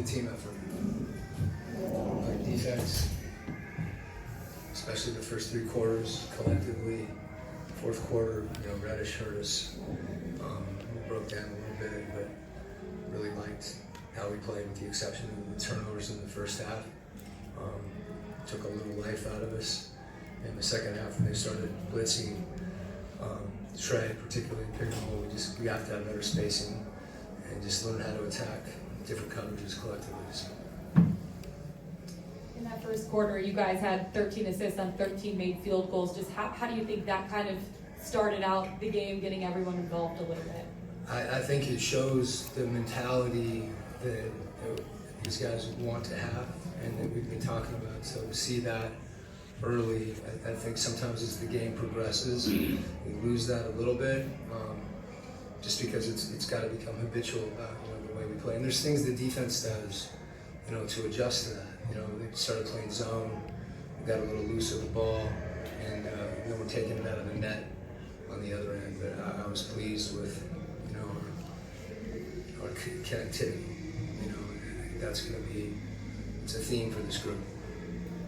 good team effort. Like defense, especially the first 3 quarters collectively. Fourth quarter, Reddish hurt us. We broke down a little bit, but really liked how we played, with the exception of the turnovers in the first half. Took a little life out of us. In the second half, when they started blitzing Trey, particularly pick and roll, we have to have better spacing and just learn how to attack different coverages collectively. So. In that first quarter, you guys had 13 assists on 13 made field goals. Just how do you think that kind of started out the game, getting everyone involved a little bit? I think it shows the mentality that these guys want to have and that we've been talking about. So to see that early, I think sometimes as the game progresses, we lose that a little bit, just because it's got to become habitual about the way we play. And there's things the defense does, to adjust to that. They started playing zone, we got a little loose with the ball, and then we're taking it out of the net on the other end. But I was pleased with our connectivity. That's going to be a theme for this group.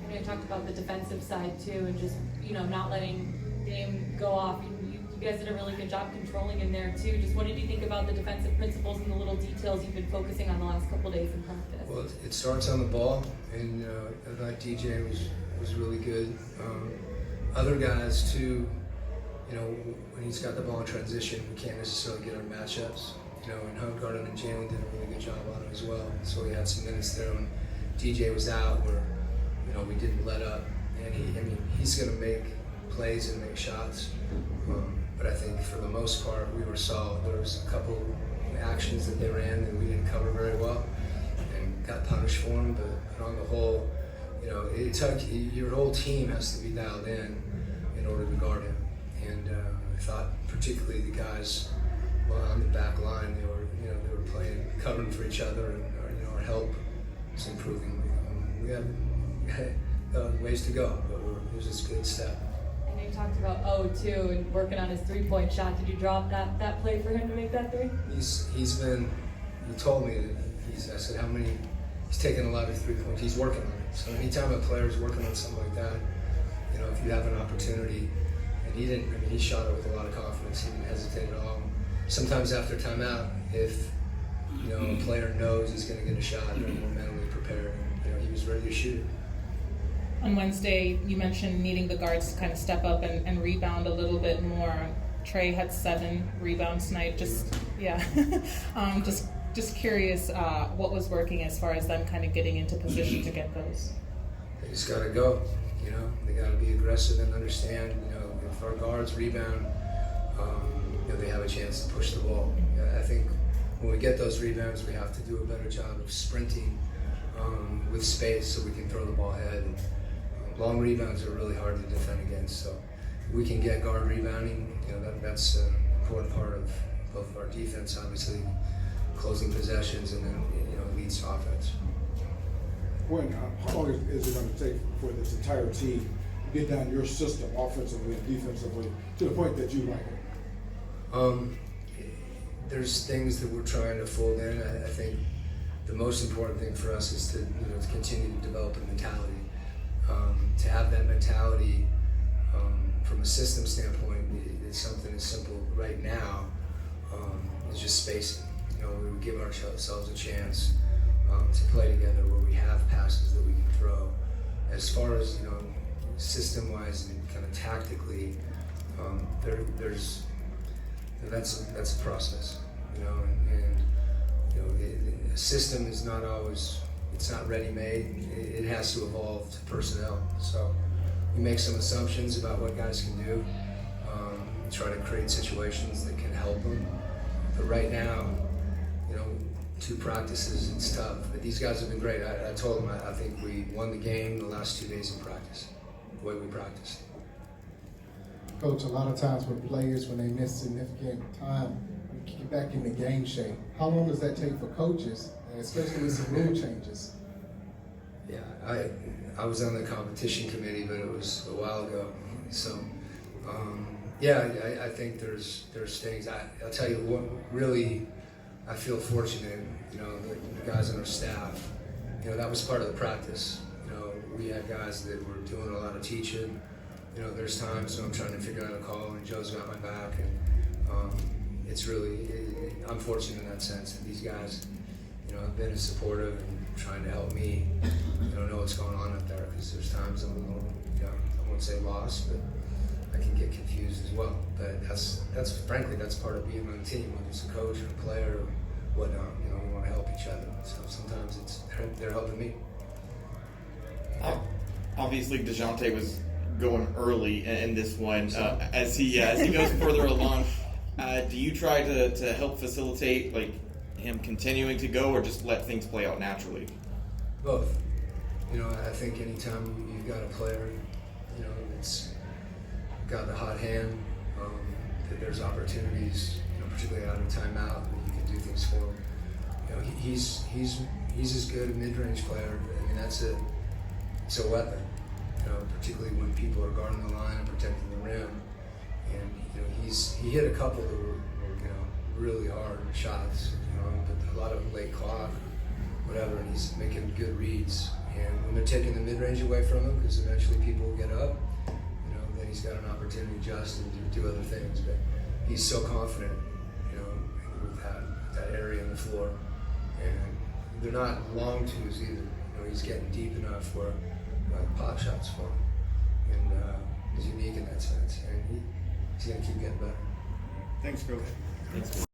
I know you talked about the defensive side too, and just not letting the game go off. You guys did a really good job controlling in there too. Just what did you think about the defensive principles and the little details you've been focusing on the last couple of days in practice? Well, it starts on the ball, and I thought DJ was really good. Other guys too, when he's got the ball in transition, we can't necessarily get our matchups. And Homegarden and Jalen did a really good job on it as well. So we had some minutes there when DJ was out where, we didn't let up. And he's going to make plays and make shots. But I think for the most part, we were solid. There was a couple actions that they ran that we didn't cover very well and got punished for them. But on the whole, your whole team has to be dialed in order to guard him. And I thought particularly the guys on the back line, they were playing, covering for each other, and our help is improving. We have ways to go, but it was just a good step. I know you talked about too, and working on his 3-point shot. Did you drop that play for him to make that 3? He told me that I said how many, he's taken a lot of 3-points, he's working on it. So anytime a player is working on something like that, if you have an opportunity, and he shot it with a lot of confidence, he didn't hesitate at all. Sometimes after timeout, if a player knows he's going to get a shot, they're more mentally prepared. He was ready to shoot. On Wednesday, you mentioned needing the guards to kind of step up and rebound a little bit more. Trey had 7 rebounds tonight. Just curious what was working as far as them kind of getting into position to get those. They just got to go. They got to be aggressive and understand. If our guards rebound, they have a chance to push the ball. I think when we get those rebounds, we have to do a better job of sprinting with space so we can throw the ball ahead. Long rebounds are really hard to defend against, so we can get guard rebounding. That's an important part of both our defense, obviously, closing possessions, and then leads to offense. Quin, how long is it going to take for this entire team to get down your system, offensively and defensively, to the point that you like it? There's things that we're trying to fold in. I think the most important thing for us is to continue to develop a mentality. To have that mentality from a system standpoint, it's something as simple right now is just spacing. We would give ourselves a chance to play together where we have passes that we can throw. As far as system-wise and kind of tactically, that's a process, and the system is not always, it's not ready-made. It has to evolve to personnel. So we make some assumptions about what guys can do, try to create situations that can help them. But right now, 2 practices, it's tough. But these guys have been great. I told them I think we won the game the last 2 days in practice, the way we practiced. Coach, a lot of times with players, when they miss significant time, we get back into game shape. How long does that take for coaches, and especially with some rule changes? Yeah, I was on the competition committee, but it was a while ago. So, I think there's things. I'll tell you what really I feel fortunate, you know, the guys on our staff, you know, that was part of the practice. You know, we had guys that were doing a lot of teaching. You know, there's times when I'm trying to figure out a call and Joe's got my back, and it's really, I'm fortunate in that sense that these guys, you know, have been as supportive and trying to help me, you know what's going on up there, because there's times I'm a little, you know, I won't say lost, but I can get confused as well. But that's frankly, that's part of being on a team, whether it's a coach or a player or whatnot. You know, we want to help each other. So sometimes they're helping me. Obviously, DeJounte was going early in this one. As he goes further along, do you try to help facilitate like him continuing to go, or just let things play out naturally? Both. You know, I think anytime you've got a player, you know, that's got the hot hand, that there's opportunities, you know, particularly out of timeout, that you can do things for him. You know, he's as good a mid-range player. I mean, it's a weapon. You know, particularly when people are guarding the line and protecting the rim. And you know, he hit a couple that were you know, really hard shots. You know, but a lot of late clock, whatever, and he's making good reads. And when they're taking the mid-range away from him, because eventually people will get up, you know, then he's got an opportunity to adjust and do other things. But he's so confident, you know, with that area on the floor. And they're not long twos either. You know, he's getting deep enough where pop shots for him. And he's unique in that sense. And he's going to keep getting better. Thanks, Coach. Thanks.